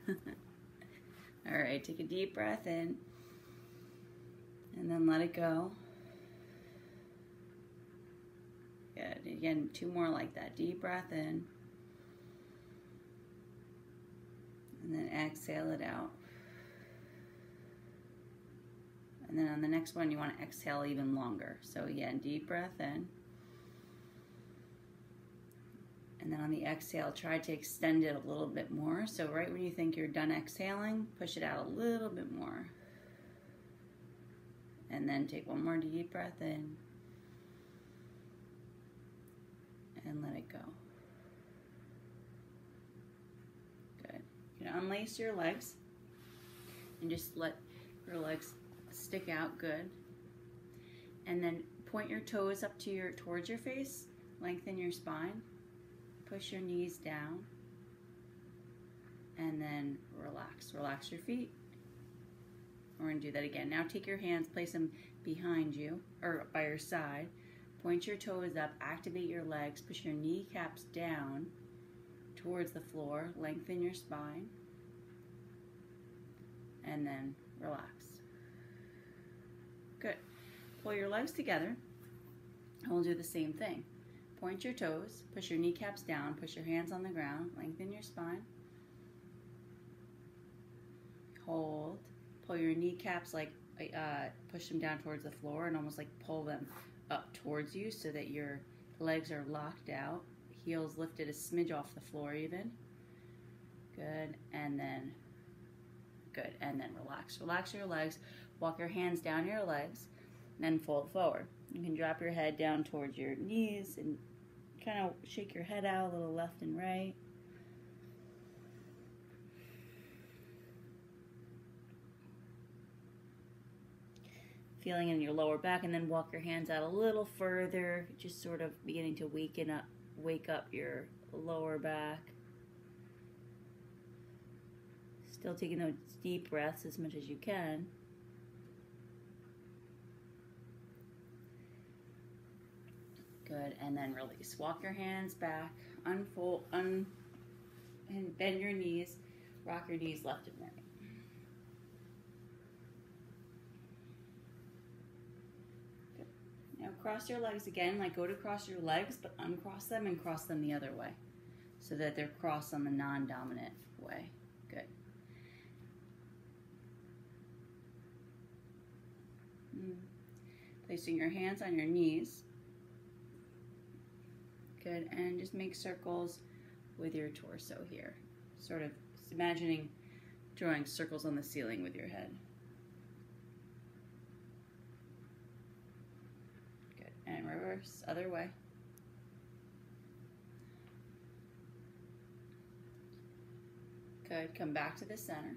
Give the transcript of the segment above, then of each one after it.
All right, take a deep breath in and then let it go. Good. Again, 2 more like that. Deep breath in and then exhale it out. And then on the next one, you want to exhale even longer. So again, deep breath in. And then on the exhale, try to extend it a little bit more. So right when you think you're done exhaling, push it out a little bit more. And then take 1 more deep breath in. And let it go. Good. You can unlace your legs and just let your legs stick out. Good. And then point your toes up to towards your face. Lengthen your spine. Push your knees down. And then relax. Relax your feet. We're going to do that again. Now take your hands, place them behind you or by your side. Point your toes up, activate your legs, push your kneecaps down towards the floor, lengthen your spine, and then relax. Good. Pull your legs together, and we'll do the same thing. Point your toes, push your kneecaps down, push your hands on the ground, lengthen your spine. Hold. Pull your kneecaps, push them down towards the floor and almost like pull them up towards you so that your legs are locked out. Heels lifted a smidge off the floor even. Good. And then relax. Relax your legs. Walk your hands down your legs and then fold forward. You can drop your head down towards your knees and kind of shake your head out a little left and right. Feeling in your lower back, and then walk your hands out a little further, just sort of beginning to wake up your lower back. Still taking those deep breaths as much as you can. Good, and then release. Walk your hands back, unfold, and bend your knees, rock your knees left and right. Now cross your legs again, like go to cross your legs, but uncross them and cross them the other way so that they're crossed on the non-dominant way. Good. Placing your hands on your knees. Good, and just make circles with your torso here. Sort of imagining drawing circles on the ceiling with your head. And reverse, other way. Good, come back to the center.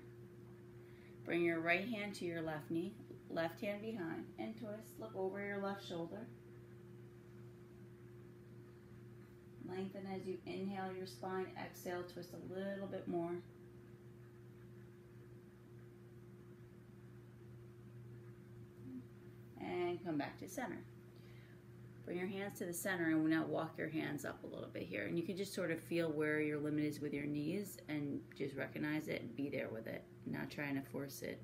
Bring your right hand to your left knee, left hand behind, and twist. Look over your left shoulder. Lengthen as you inhale your spine, exhale, twist a little bit more. And come back to center. Bring your hands to the center and now walk your hands up a little bit here. And you can just sort of feel where your limit is with your knees and just recognize it and be there with it, not trying to force it.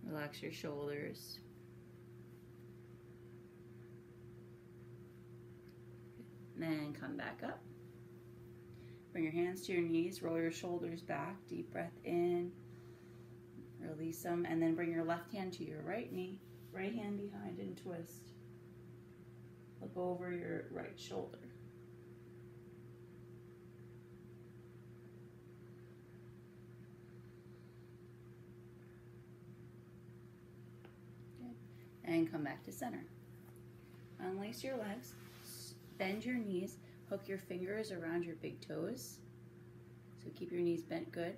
Relax your shoulders. Then come back up. Bring your hands to your knees, roll your shoulders back, deep breath in, release them, and then bring your left hand to your right knee. Right hand behind and twist. Look over your right shoulder. Good. And come back to center. Unlace your legs, bend your knees, hook your fingers around your big toes. So keep your knees bent good,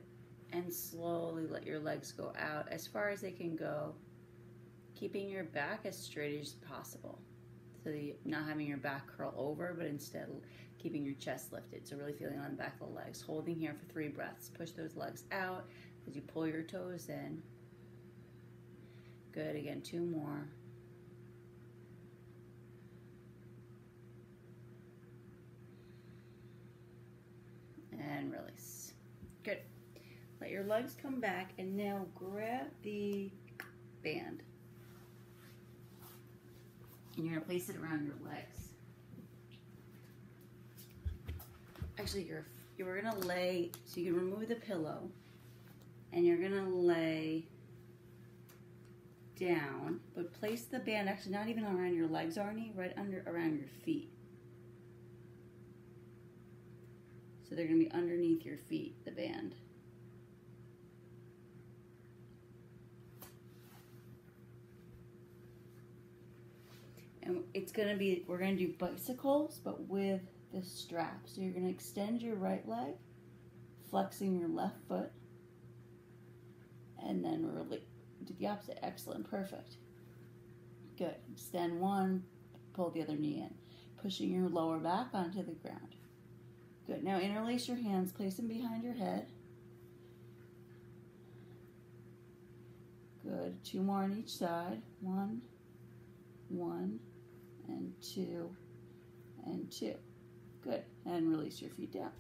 and slowly let your legs go out as far as they can go, keeping your back as straight as possible. So not having your back curl over, but instead keeping your chest lifted. So really feeling on the back of the legs. Holding here for 3 breaths. Push those legs out as you pull your toes in. Good, again, 2 more. And release. Good. Let your legs come back, and now grab the band. And you're gonna place it around your legs. Actually, you're gonna lay, so you can remove the pillow, and you're gonna lay down, but place the band actually not even around your legs, Arnie, right around your feet. So they're gonna be underneath your feet, the band. And it's gonna be, we're gonna do bicycles, but with the strap. So you're gonna extend your right leg, flexing your left foot, and then really do the opposite. Excellent, perfect. Good. Extend one, pull the other knee in, pushing your lower back onto the ground. Good. Now interlace your hands, place them behind your head. Good. 2 more on each side. 1, 1, and 2, and 2. Good. And release your feet down.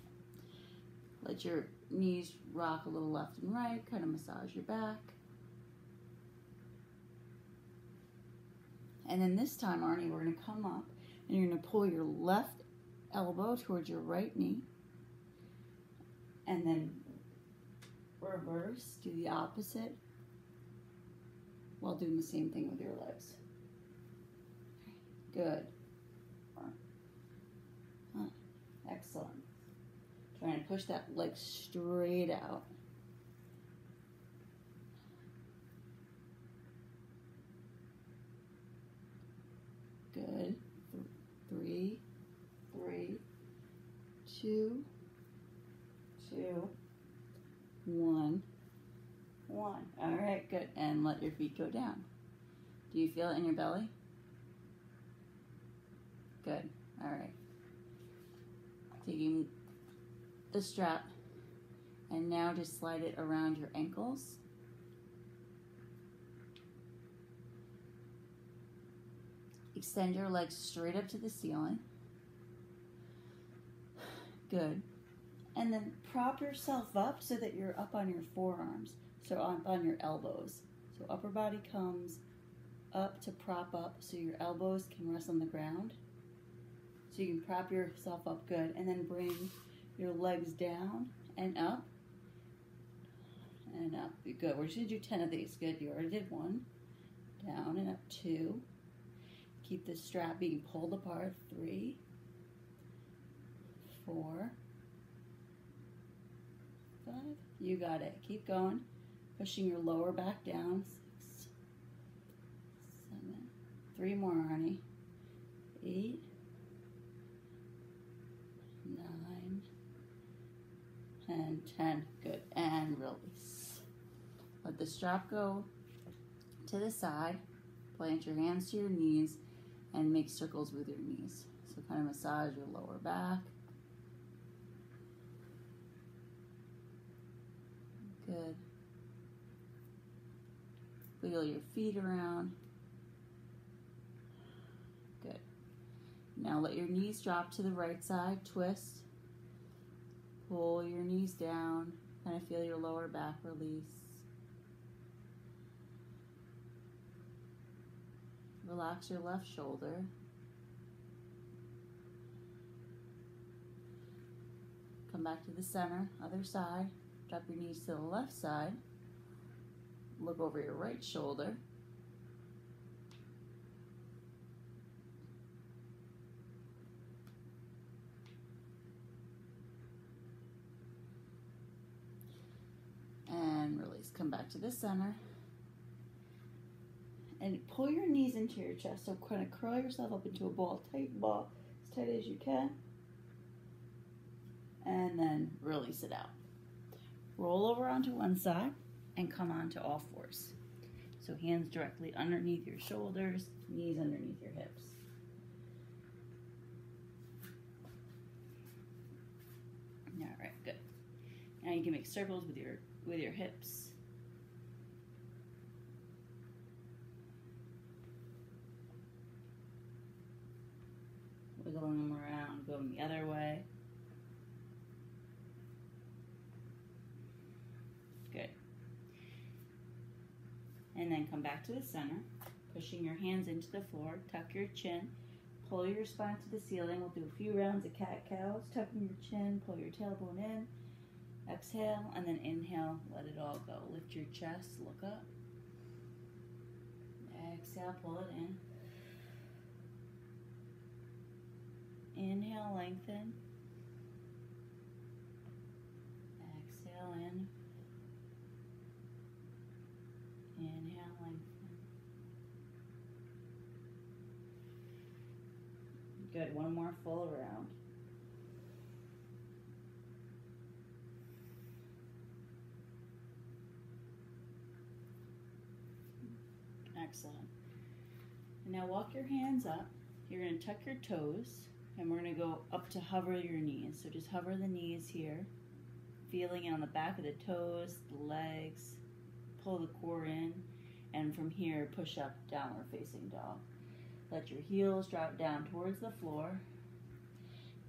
Let your knees rock a little left and right, kind of massage your back. And then this time, Arnie, we're going to come up and you're going to pull your left elbow towards your right knee. And then reverse, do the opposite while doing the same thing with your legs. Good. Excellent. Trying to push that leg straight out. Good. 3, 3, 2, 2, 1, 1. All right, good. And let your feet go down. Do you feel it in your belly? Good. All right. Taking the strap, and now just slide it around your ankles. Extend your legs straight up to the ceiling. Good. And then prop yourself up so that you're up on your forearms, so up on your elbows. So upper body comes up to prop up so your elbows can rest on the ground. So you can prop yourself up good, and then bring your legs down and up and up. Good. We're just going to do 10 of these. Good. You already did 1. Down and up 2. Keep the strap being pulled apart. 3, 4, 5. You got it. Keep going. Pushing your lower back down. 6, 7. 3 more, Arnie. 8, 9, and 10. Good. And release. Let the strap go to the side. Plant your hands to your knees and make circles with your knees. So kind of massage your lower back. Good. Wiggle your feet around. Good. Now let your knees drop to the right side. Twist. Pull your knees down. Kind of feel your lower back release. Relax your left shoulder. Come back to the center, other side. Drop your knees to the left side. Look over your right shoulder. And release. Come back to the center. And pull your knees into your chest. So kind of curl yourself up into a ball, tight ball, as tight as you can. And then release it out. Roll over onto one side and come onto all fours. So hands directly underneath your shoulders, knees underneath your hips. All right, good. Now you can make circles with your hips. Wiggling them around, going the other way. Good. And then come back to the center, pushing your hands into the floor, tuck your chin, pull your spine to the ceiling. We'll do a few rounds of cat-cows, tucking your chin, pull your tailbone in, exhale, and then inhale, let it all go. Lift your chest, look up. Exhale, pull it in. Inhale, lengthen. Exhale in. Inhale, lengthen. Good, one more full round. Excellent. And now walk your hands up. You're going to tuck your toes, and we're going to go up to hover your knees. So just hover the knees here, feeling it on the back of the toes, the legs. Pull the core in, and from here, push up, downward facing dog. Let your heels drop down towards the floor.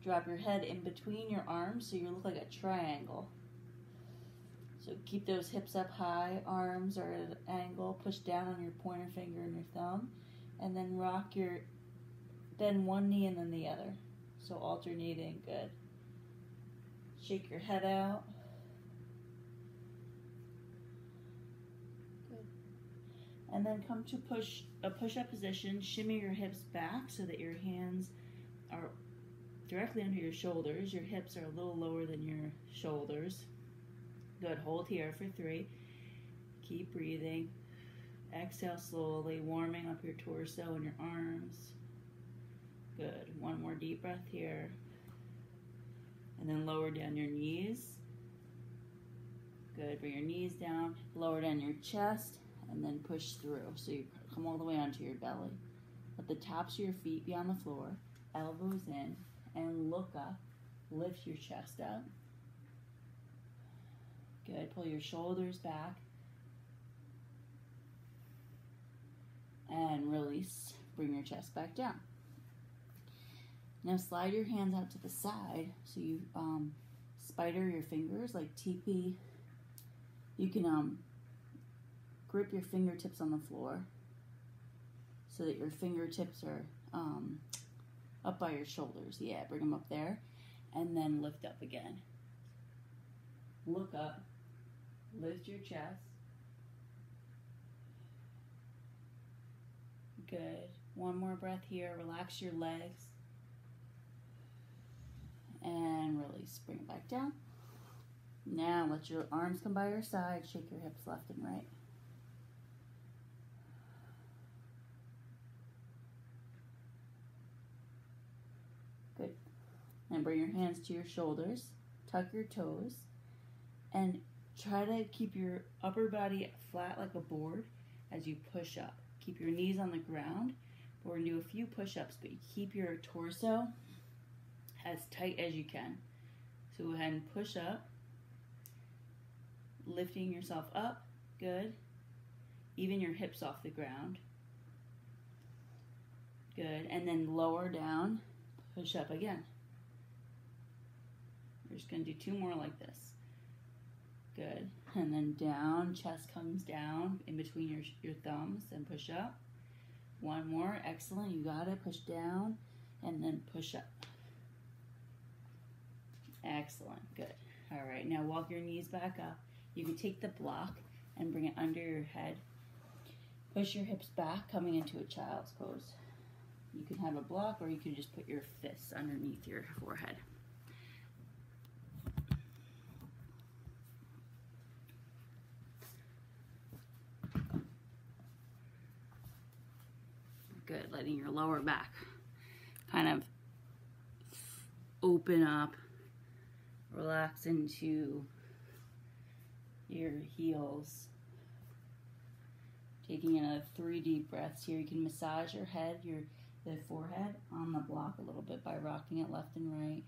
Drop your head in between your arms so you look like a triangle. So keep those hips up high, arms are at an angle, push down on your pointer finger and your thumb, and then bend one knee and then the other. So alternating, good. Shake your head out. And then come to a push-up position. Shimmy your hips back so that your hands are directly under your shoulders. Your hips are a little lower than your shoulders. Good. Hold here for 3. Keep breathing. Exhale slowly, warming up your torso and your arms. Good. One more deep breath here. And then lower down your knees. Good. Bring your knees down. Lower down your chest. And then push through. So you come all the way onto your belly. Let the tops of your feet be on the floor. Elbows in. And look up. Lift your chest up. Good. Pull your shoulders back. And release. Bring your chest back down. Now slide your hands out to the side. So you spider your fingers like TP. You can grip your fingertips on the floor so that your fingertips are up by your shoulders. Yeah, bring them up there. And then lift up again. Look up. Lift your chest. Good. One more breath here. Relax your legs. And release. Bring it back down. Now let your arms come by your side. Shake your hips left and right. Good. And bring your hands to your shoulders. Tuck your toes. And try to keep your upper body flat like a board as you push up. Keep your knees on the ground. We're going to do a few push-ups, but you keep your torso as tight as you can. So go ahead and push up. Lifting yourself up. Good. Even your hips off the ground. Good. And then lower down. Push up again. We're just going to do 2 more like this. Good. And then down, chest comes down in between your thumbs and push up. 1 more. Excellent. You got it. Push down and then push up. Excellent. Good. All right. Now walk your knees back up. You can take the block and bring it under your head. Push your hips back, coming into a child's pose. You can have a block or you can just put your fists underneath your forehead. Good, letting your lower back kind of open up, relax into your heels. Taking in 3 deep breaths here. You can massage your head, the forehead on the block a little bit by rocking it left and right.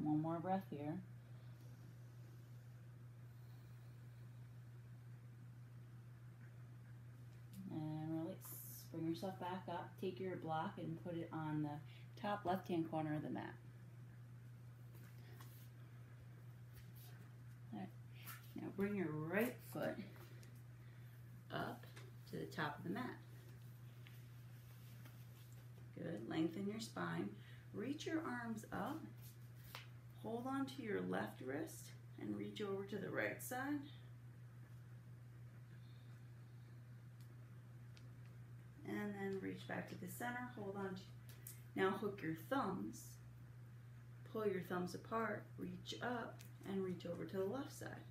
One more breath here. And yourself back up. Take your block and put it on the top left-hand corner of the mat. All right. Now bring your right foot up to the top of the mat. Good. Lengthen your spine. Reach your arms up. Hold on to your left wrist and reach over to the right side. And then reach back to the center. Hold on. Now hook your thumbs. Pull your thumbs apart. Reach up and reach over to the left side.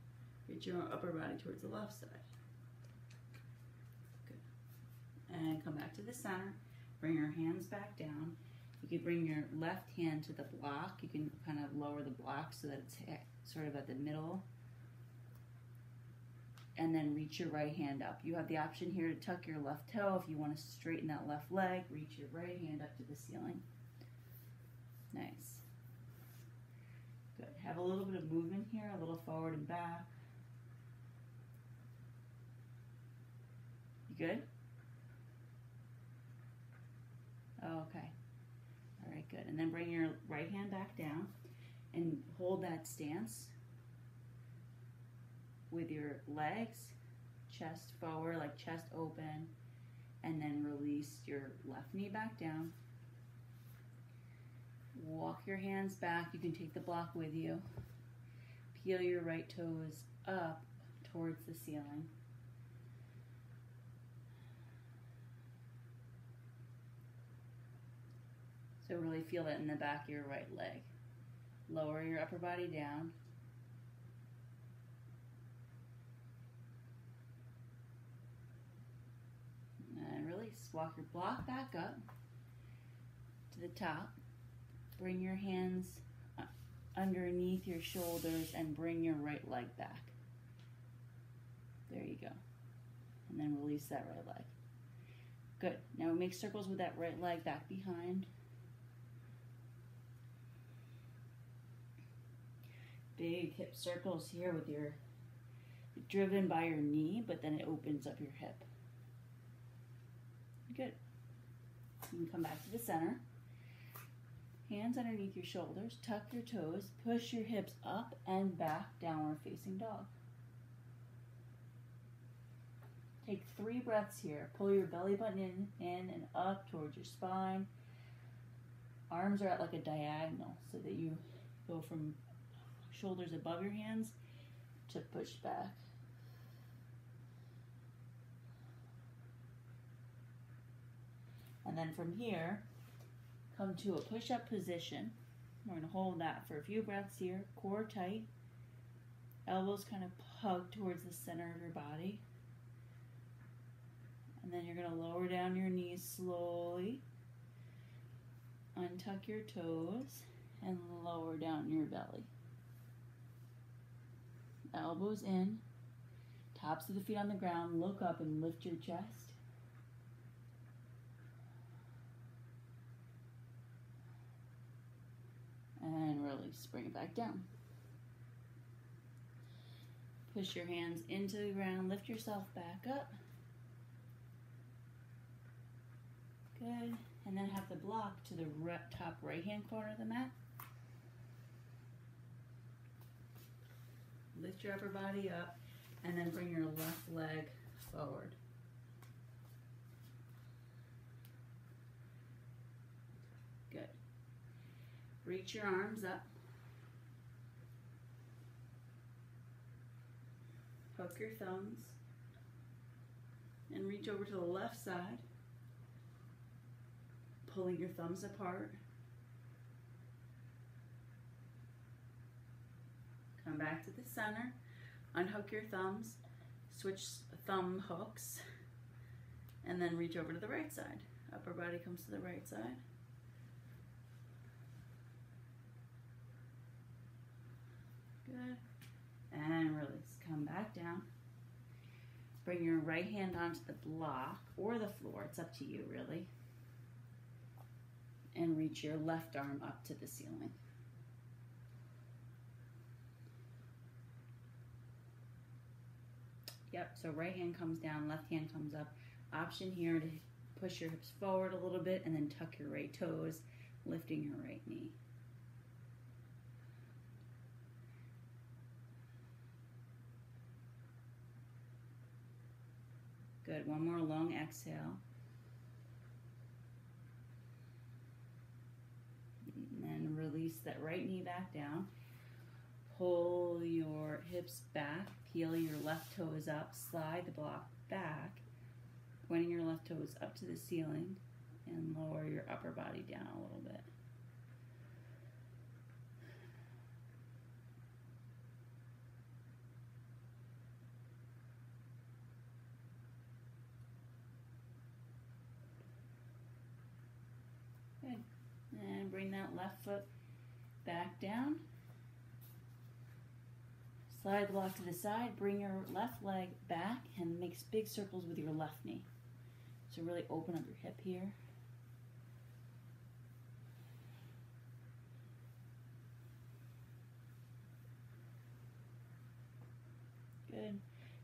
Reach your upper body towards the left side. Good. And come back to the center. Bring your hands back down. You can bring your left hand to the block. You can kind of lower the block so that it's sort of at the middle. And then reach your right hand up. You have the option here to tuck your left toe. If you want to straighten that left leg, reach your right hand up to the ceiling. Nice. Good. Have a little bit of movement here, a little forward and back. You good? Okay. All right, good. And then bring your right hand back down and hold that stance with your legs, chest forward, like chest open, and then release your left knee back down. Walk your hands back. You can take the block with you. Peel your right toes up towards the ceiling. So really feel that in the back of your right leg. Lower your upper body down. And release. Walk your block back up to the top. Bring your hands underneath your shoulders and bring your right leg back. There you go. And then release that right leg. Good. Now make circles with that right leg back behind. Big hip circles here with your driven by your knee, but then it opens up your hip. Good. You can come back to the center. Hands underneath your shoulders, tuck your toes, push your hips up and back, downward facing dog. Take 3 breaths here. Pull your belly button in and up towards your spine. Arms are at like a diagonal so that you go from shoulders above your hands to push back. And then from here, come to a push-up position. We're going to hold that for a few breaths here. Core tight. Elbows kind of hug towards the center of your body. And then you're going to lower down your knees slowly. Untuck your toes and lower down your belly. Elbows in. Tops of the feet on the ground. Look up and lift your chest. And release, bring it back down. Push your hands into the ground, lift yourself back up. Good, and then have the block to the top right-hand corner of the mat. Lift your upper body up, and then bring your left leg forward. Good. Reach your arms up. Hook your thumbs. And reach over to the left side. Pulling your thumbs apart. Come back to the center. Unhook your thumbs. Switch thumb hooks. And then reach over to the right side. Upper body comes to the right side. Good. And release. Come back down. Bring your right hand onto the block or the floor. It's up to you, really. And reach your left arm up to the ceiling. Yep, so right hand comes down, left hand comes up. Option here to push your hips forward a little bit and then tuck your right toes, lifting your right knee. Good. One more long exhale. And then release that right knee back down. Pull your hips back. Peel your left toes up. Slide the block back. Pointing your left toes up to the ceiling. And lower your upper body down a little bit. Good. And bring that left foot back down. Slide the block to the side. Bring your left leg back and make big circles with your left knee. So really open up your hip here. Good.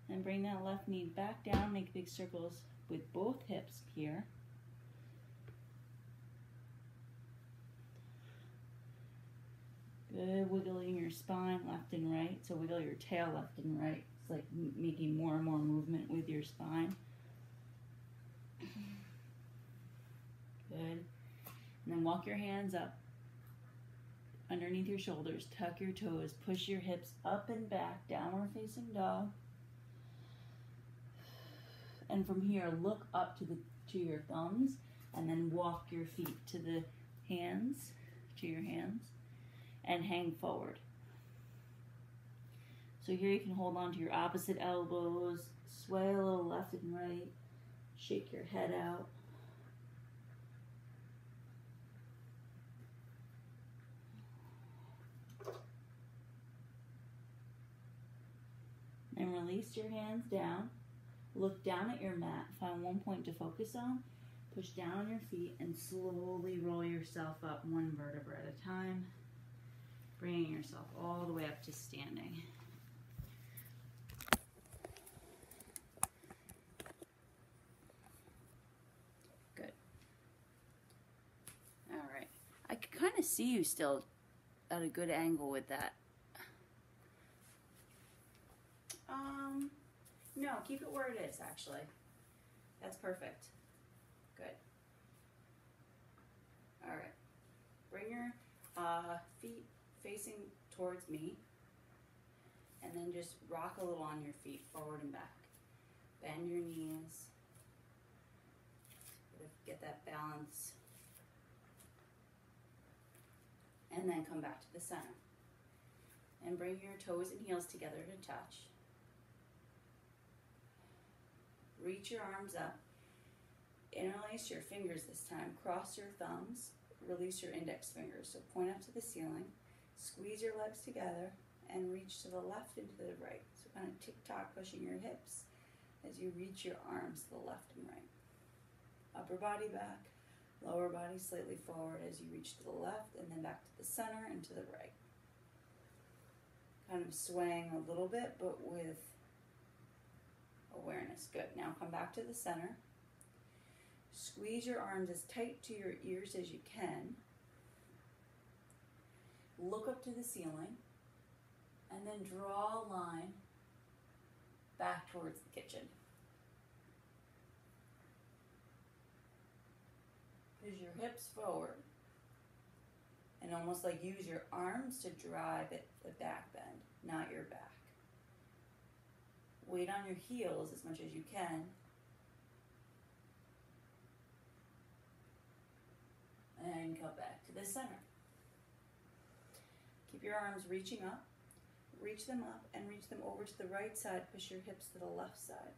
And bring that left knee back down. Make big circles with both hips here. Good, wiggling your spine left and right. So wiggle your tail left and right. It's like making more and more movement with your spine. Good. And then walk your hands up underneath your shoulders. Tuck your toes. Push your hips up and back. Downward facing dog. And from here, look up to your thumbs. And then walk your feet to the hands, to your hands. And hang forward. So here you can hold on to your opposite elbows, sway a little left and right, shake your head out. And release your hands down. Look down at your mat, find one point to focus on, push down on your feet, and slowly roll yourself up one vertebra at a time. Bringing yourself all the way up to standing. Good. All right. I can kind of see you still at a good angle with that. No, keep it where it is, actually. That's perfect. Good. All right. Bring your feet facing towards me, and then just rock a little on your feet, forward and back. Bend your knees, get that balance, and then come back to the center. And bring your toes and heels together to touch. Reach your arms up, interlace your fingers this time, cross your thumbs, release your index fingers, so point up to the ceiling. Squeeze your legs together and reach to the left and to the right. So kind of tick-tock pushing your hips as you reach your arms to the left and right. Upper body back, lower body slightly forward as you reach to the left and then back to the center and to the right. Kind of swaying a little bit, but with awareness. Good. Now come back to the center. Squeeze your arms as tight to your ears as you can. Look up to the ceiling, and then draw a line back towards the kitchen. Push your hips forward, and almost like use your arms to drive it, the back bend, not your back. Weight on your heels as much as you can. And come back to the center. Keep your arms reaching up. Reach them up and reach them over to the right side. Push your hips to the left side.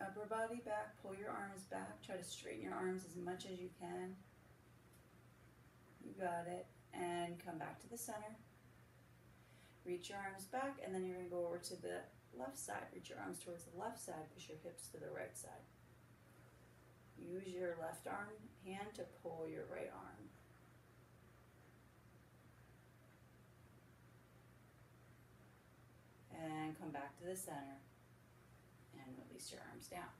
Upper body back. Pull your arms back. Try to straighten your arms as much as you can. You got it. And come back to the center. Reach your arms back, and then you're going to go over to the left side. Reach your arms towards the left side. Push your hips to the right side. Use your left hand to pull your right arm. And come back to the center. and release your arms down.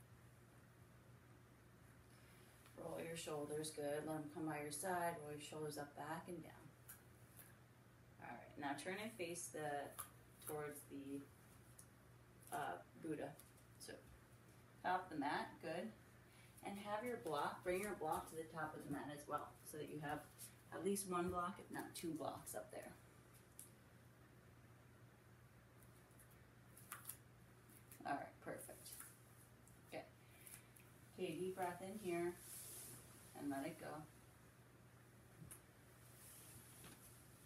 Roll your shoulders good. Let them come by your side. Roll your shoulders up, back, and down. All right, now turn and face towards the Buddha. So top of the mat, good. And have your block, bring your block to the top of the mat as well, so that you have at least one block, if not two blocks up there. All right, perfect. Okay. Okay, deep breath in here and let it go.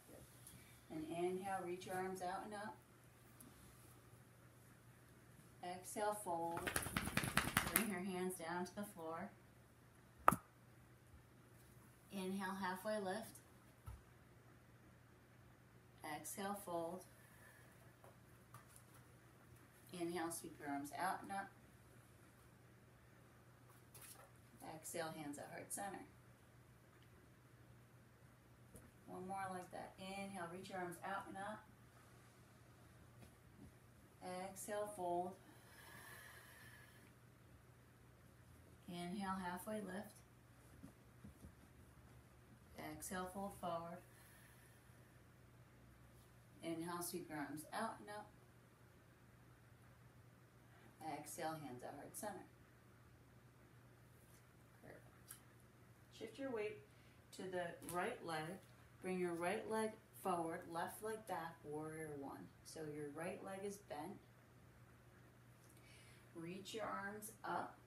Good. And inhale, reach your arms out and up. Exhale, fold. Bring your hands down to the floor. Inhale, halfway lift. Exhale, fold. Inhale, sweep your arms out and up. Exhale, hands at heart center. One more like that. Inhale, reach your arms out and up. Exhale, fold. Inhale, halfway lift. Exhale, fold forward. Inhale, sweep your arms out and up. Exhale, hands at heart center. Perfect. Shift your weight to the right leg. Bring your right leg forward, left leg back, warrior one. So your right leg is bent. Reach your arms up.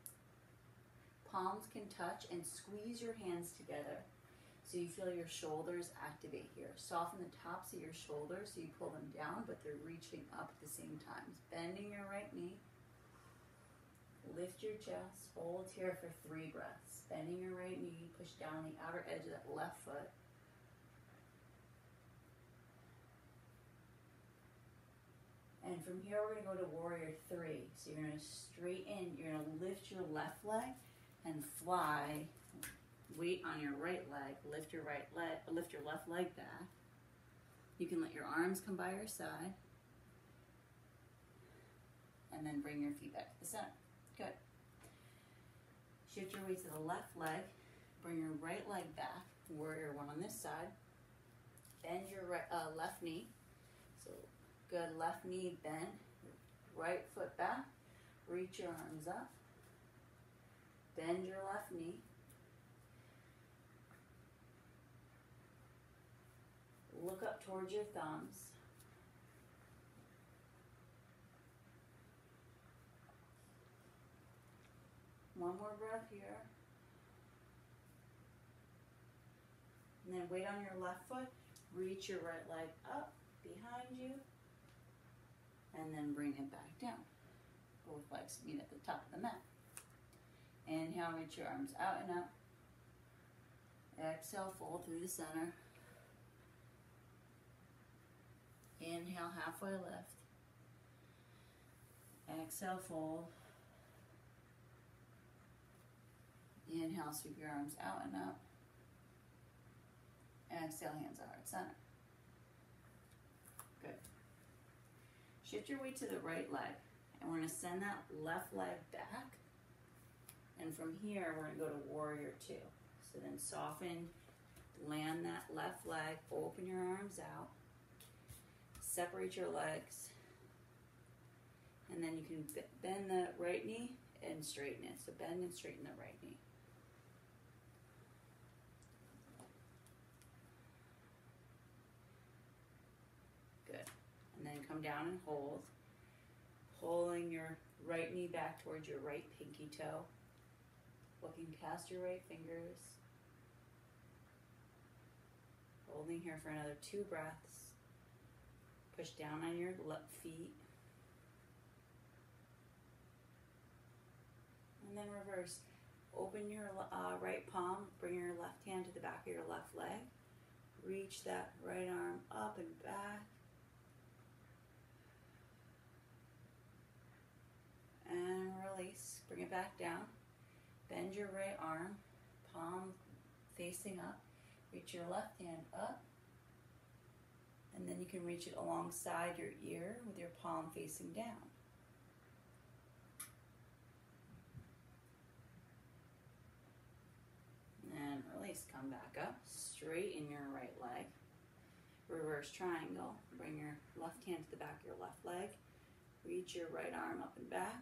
Palms can touch and squeeze your hands together so you feel your shoulders activate here. Soften the tops of your shoulders so you pull them down, but they're reaching up at the same time. Bending your right knee. Lift your chest. Hold here for 3 breaths. Bending your right knee. Push down the outer edge of that left foot. And from here, we're going to go to warrior 3. So you're going to straighten, you're going to lift your left leg and fly. Weight on your right leg. Lift your left leg back. You can let your arms come by your side. And then bring your feet back to the center. Good. Shift your weight to the left leg. Bring your right leg back. Warrior 1 on this side. Bend your left knee. So good, left knee bend. Right foot back. Reach your arms up. Bend your left knee. Look up towards your thumbs. One more breath here. And then weight on your left foot. Reach your right leg up behind you. And then bring it back down. Both legs meet at the top of the mat. Inhale, reach your arms out and up. Exhale, fold through the center. Inhale, halfway lift. Exhale, fold. Inhale, sweep your arms out and up. Exhale, hands at heart center. Good. Shift your weight to the right leg. And we're going to send that left leg back. And from here, we're going to go to warrior 2. So then soften, land that left leg, open your arms out. Separate your legs. And then you can bend the right knee and straighten it. So bend and straighten the right knee. Good. And then come down and hold. Pulling your right knee back towards your right pinky toe. Looking past your right fingers. Holding here for another 2 breaths. Push down on your left feet. And then reverse. Open your right palm. Bring your left hand to the back of your left leg. Reach that right arm up and back. And release. Bring it back down. Bend your right arm. Palm facing up. Reach your left hand up. And then you can reach it alongside your ear with your palm facing down. come back up, straighten your right leg, reverse triangle, bring your left hand to the back of your left leg, reach your right arm up and back,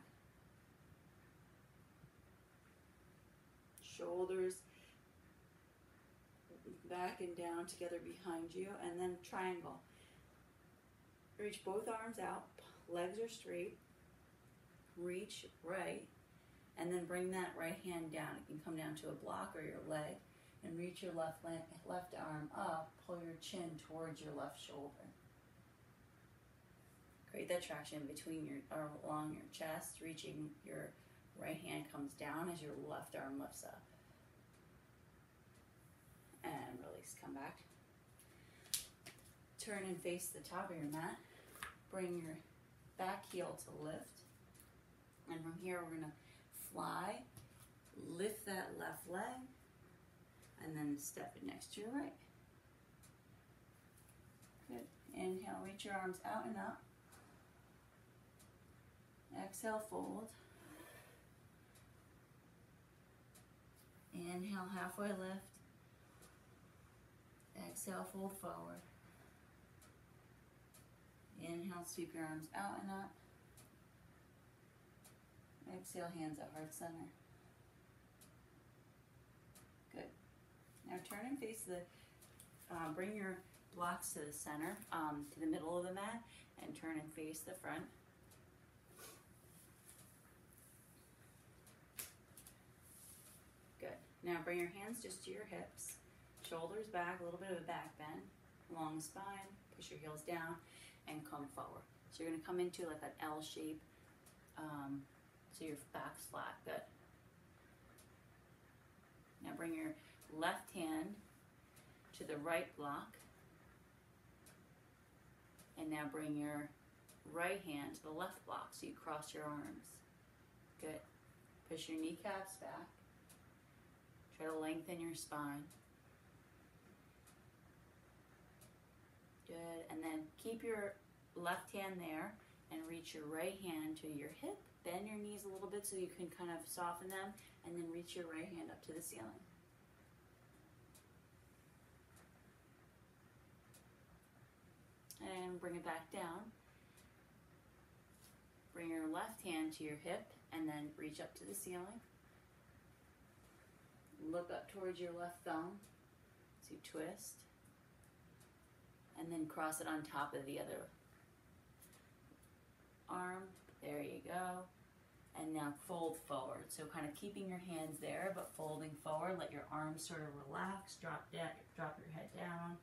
shoulders back and down together behind you, and then triangle. Reach both arms out, legs are straight, reach right, and then bring that right hand down. It can come down to a block or your leg, and reach your left arm up, pull your chin towards your left shoulder. Create that traction between or along your chest, reaching your right hand comes down as your left arm lifts up. And release, come back. Turn and face the top of your mat. Bring your back heel to lift. And from here, we're gonna fly, lift that left leg, and then step it next to your right. Good. Inhale, reach your arms out and up. Exhale, fold. Inhale, halfway lift. Exhale, fold forward. Inhale, sweep your arms out and up. Exhale, hands at heart center. Good. Now turn and face bring your blocks to the center, to the middle of the mat, and turn and face the front. Good. Now bring your hands just to your hips, shoulders back, a little bit of a back bend, long spine, push your heels down, and come forward. So you're gonna come into like an L shape, so your back's flat, good. Now bring your left hand to the right block, and now bring your right hand to the left block, so you cross your arms. Good. Push your kneecaps back. Try to lengthen your spine. Good, and then keep your left hand there and reach your right hand to your hip. Bend your knees a little bit so you can kind of soften them, and then reach your right hand up to the ceiling. And bring it back down. Bring your left hand to your hip and then reach up to the ceiling. Look up towards your left thumb. So you twist. And then cross it on top of the other arm. There you go. And now fold forward. So kind of keeping your hands there, but folding forward. Let your arms sort of relax. Drop your head down.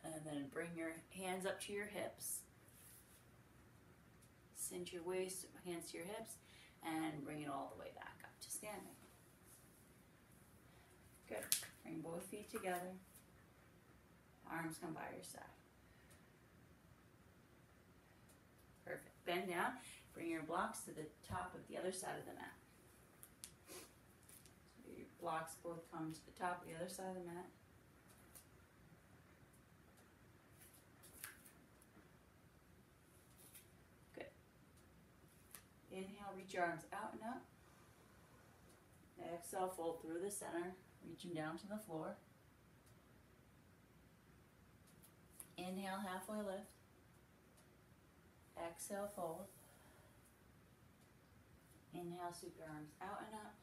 And then bring your hands up to your hips. Cinch your waist, hands to your hips, and bring it all the way back up to standing. Good. Bring both feet together. Arms come by your side. Perfect. Bend down. Bring your blocks to the top of the other side of the mat. So your blocks both come to the top of the other side of the mat. Good. Inhale, reach your arms out and up. Exhale, fold through the center, reaching down to the floor. Inhale, halfway lift. Exhale, fold. Inhale, sweep your arms out and up.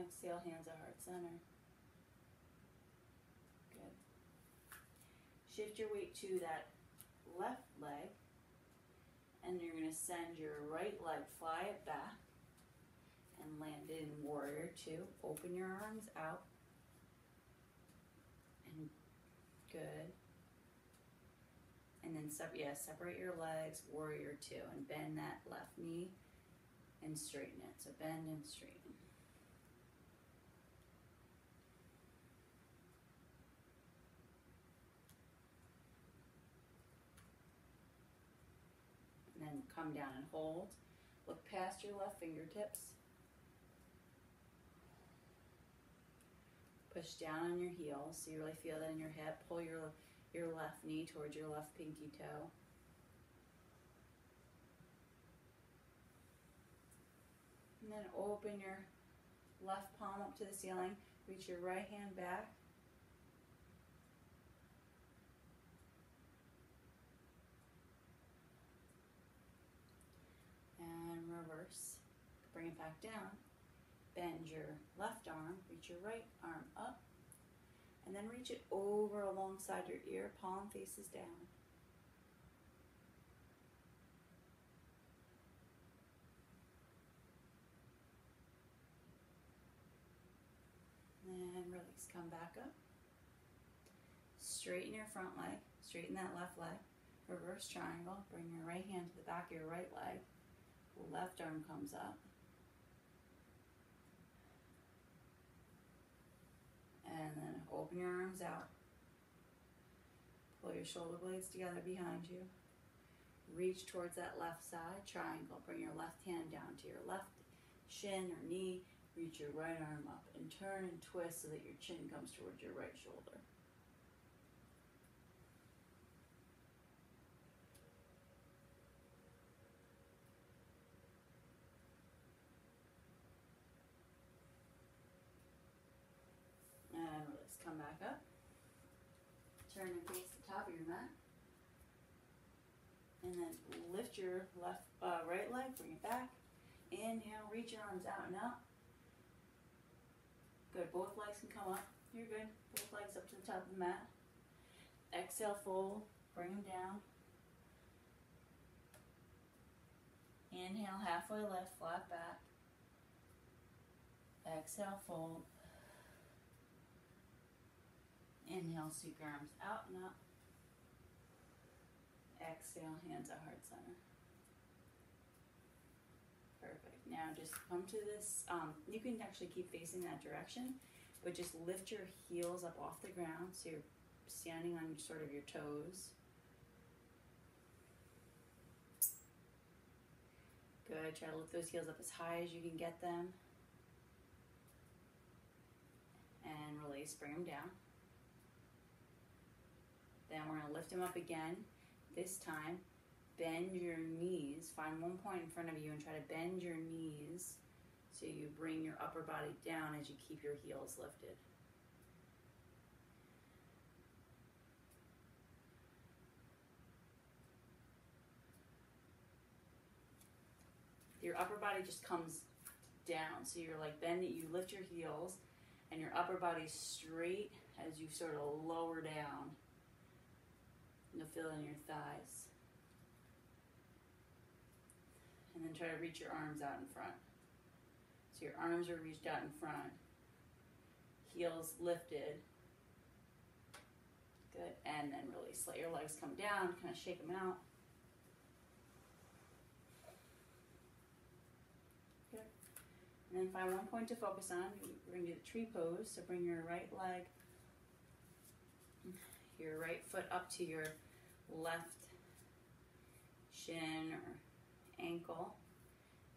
Exhale, hands at heart center. Good. Shift your weight to that left leg, and you're going to send your right leg, fly it back, and land in warrior two. Open your arms out. And good. And then separate your legs, warrior two, and bend that left knee and straighten it. So bend and straighten. And then come down and hold. Look past your left fingertips. Push down on your heels so you really feel that in your hip. Pull your your left knee towards your left pinky toe. And then open your left palm up to the ceiling. Reach your right hand back. And reverse. Bring it back down. Bend your left arm. Reach your right arm up. And then reach it over alongside your ear. Palm faces down. And release. Come back up. Straighten your front leg. Straighten that left leg. Reverse triangle. Bring your right hand to the back of your right leg. Left arm comes up. And then open your arms out. Pull your shoulder blades together behind you. Reach towards that left side. Triangle. Bring your left hand down to your left shin or knee. Reach your right arm up and turn and twist so that your chin comes towards your right shoulder. And release. Come back up. Turn and face the top of your mat. And then lift your right leg, bring it back. Inhale, reach your arms out and up. Good, both legs can come up. You're good. Both legs up to the top of the mat. Exhale, fold, bring them down. Inhale, halfway lift, flat back. Exhale, fold. Inhale, sweep your arms out and up. Exhale, hands at heart center. Perfect. Now just come to this, you can actually keep facing that direction, but just lift your heels up off the ground so you're standing on sort of your toes. Good. Try to lift those heels up as high as you can get them. And release, bring them down. Then we're going to lift them up again. This time, bend your knees. Find one point in front of you and try to bend your knees so you bring your upper body down as you keep your heels lifted. Your upper body just comes down. So you're like bend it, you lift your heels and your upper body's straight as you sort of lower down. You'll feel it in your thighs. And then try to reach your arms out in front. So your arms are reached out in front. Heels lifted. Good. And then release. Let your legs come down. Kind of shake them out. Good. And then find one point to focus on. We're going to do the tree pose. So bring your right leg, your right foot up to your left shin or ankle.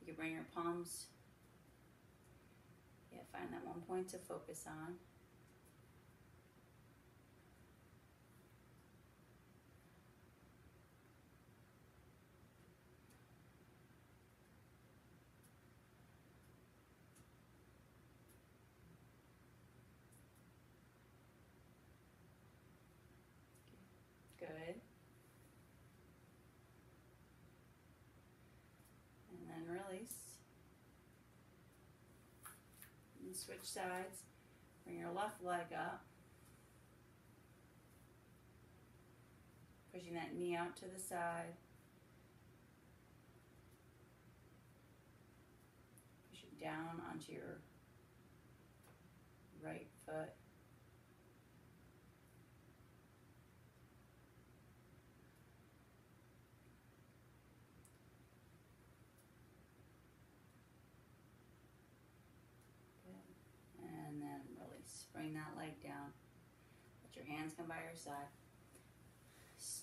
You can bring your palms. Yeah, find that one point to focus on. Good. And then release. And switch sides. Bring your left leg up. Pushing that knee out to the side. Pushing down onto your right foot. And then release. Bring that leg down. Let your hands come by your side.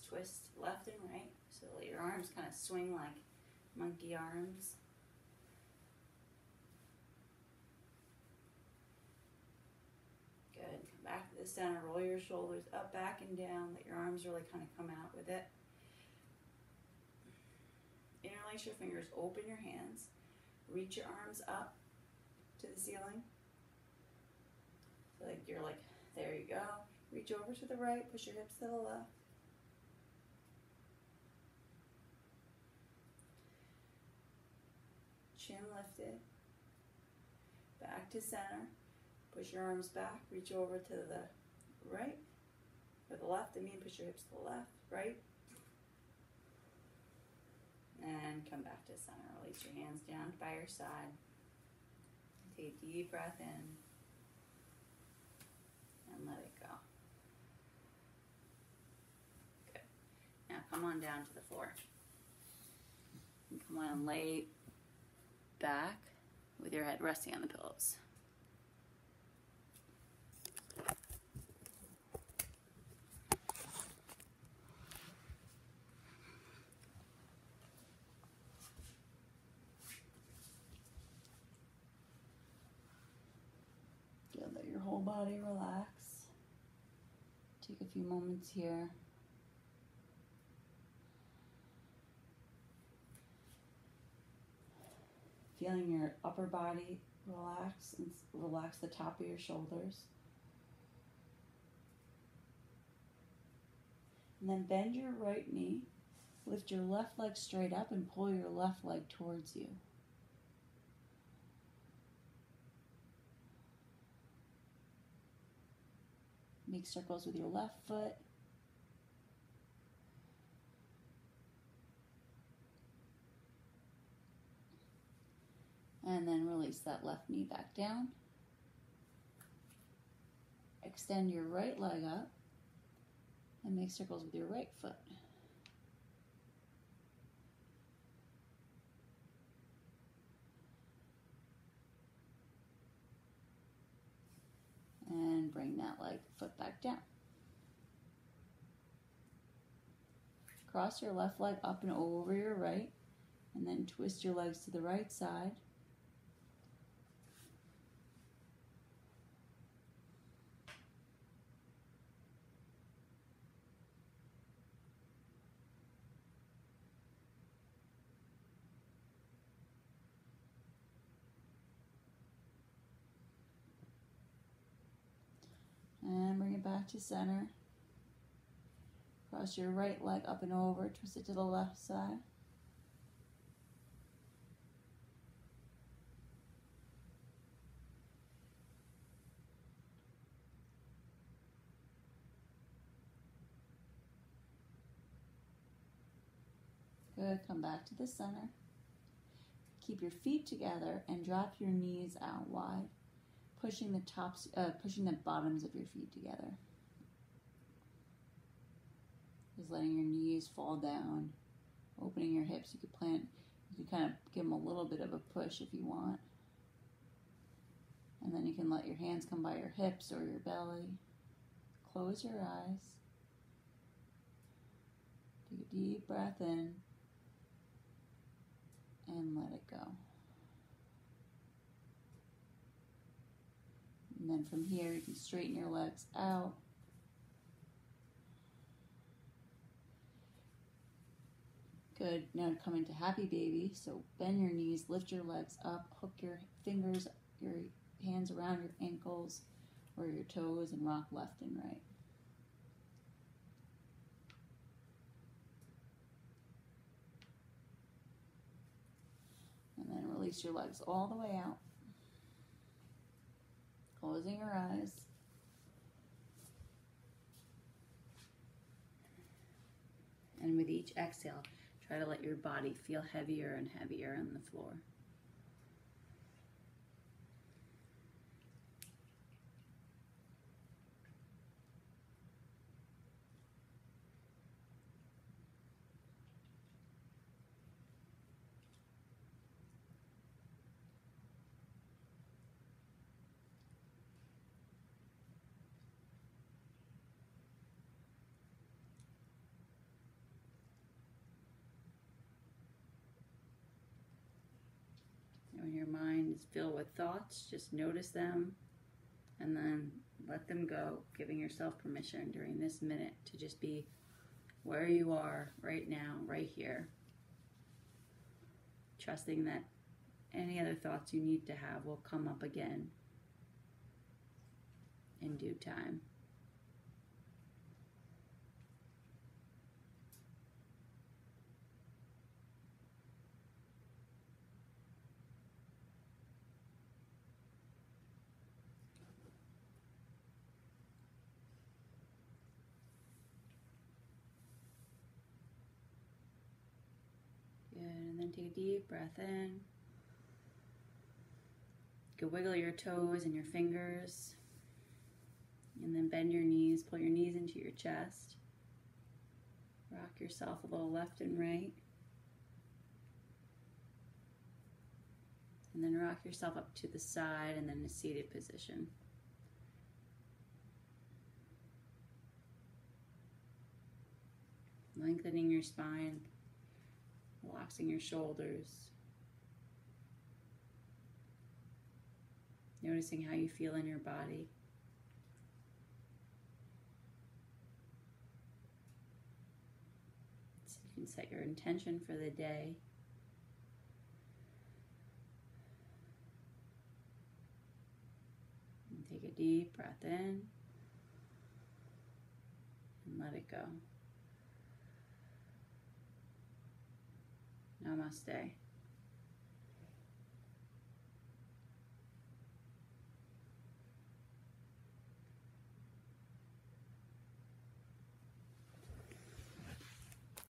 Twist left and right. So let your arms kind of swing like monkey arms. Good. Come back to the center. Roll your shoulders up, back, and down. Let your arms really kind of come out with it. Interlace your fingers, open your hands. Reach your arms up to the ceiling. So like you're like, there you go. Reach over to the right, push your hips to the left. Chin lifted. Back to center. Push your arms back, reach over to the right, or the left, push your hips to the left, right. And come back to center. Release your hands down by your side. Take a deep breath in and let it go. Good. Now come on down to the floor. And come on and lay back with your head resting on the pillows. Let your whole body relax. Take a few moments here. Feeling your upper body relax and relax the top of your shoulders. And then bend your right knee. Lift your left leg straight up and pull your left leg towards you. Make circles with your left foot. And then release that left knee back down. Extend your right leg up and make circles with your right foot. And bring that foot back down. Cross your left leg up and over your right, and then twist your legs to the right side. And bring it back to center. Cross your right leg up and over, twist it to the left side. Good, come back to the center. Keep your feet together and drop your knees out wide, pushing the bottoms of your feet together. Just letting your knees fall down, opening your hips. You could kind of give them a little bit of a push if you want. And then you can let your hands come by your hips or your belly. Close your eyes. Take a deep breath in and let it go. And then from here, you can straighten your legs out. Good. Now come into happy baby. So bend your knees, lift your legs up, hook your fingers, your hands around your ankles or your toes, and rock left and right. And then release your legs all the way out. Closing your eyes. And with each exhale, try to let your body feel heavier and heavier on the floor. When your mind is filled with thoughts, just notice them And then let them go, giving yourself permission during this minute to just be where you are right now, right here. Trusting that any other thoughts you need to have will come up again in due time. Good, and then take a deep breath in. You can wiggle your toes and your fingers. And then bend your knees, pull your knees into your chest. Rock yourself a little left and right. And then rock yourself up to the side and then a seated position. Lengthening your spine, relaxing your shoulders. Noticing how you feel in your body. So you can set your intention for the day. And take a deep breath in and let it go. Namaste.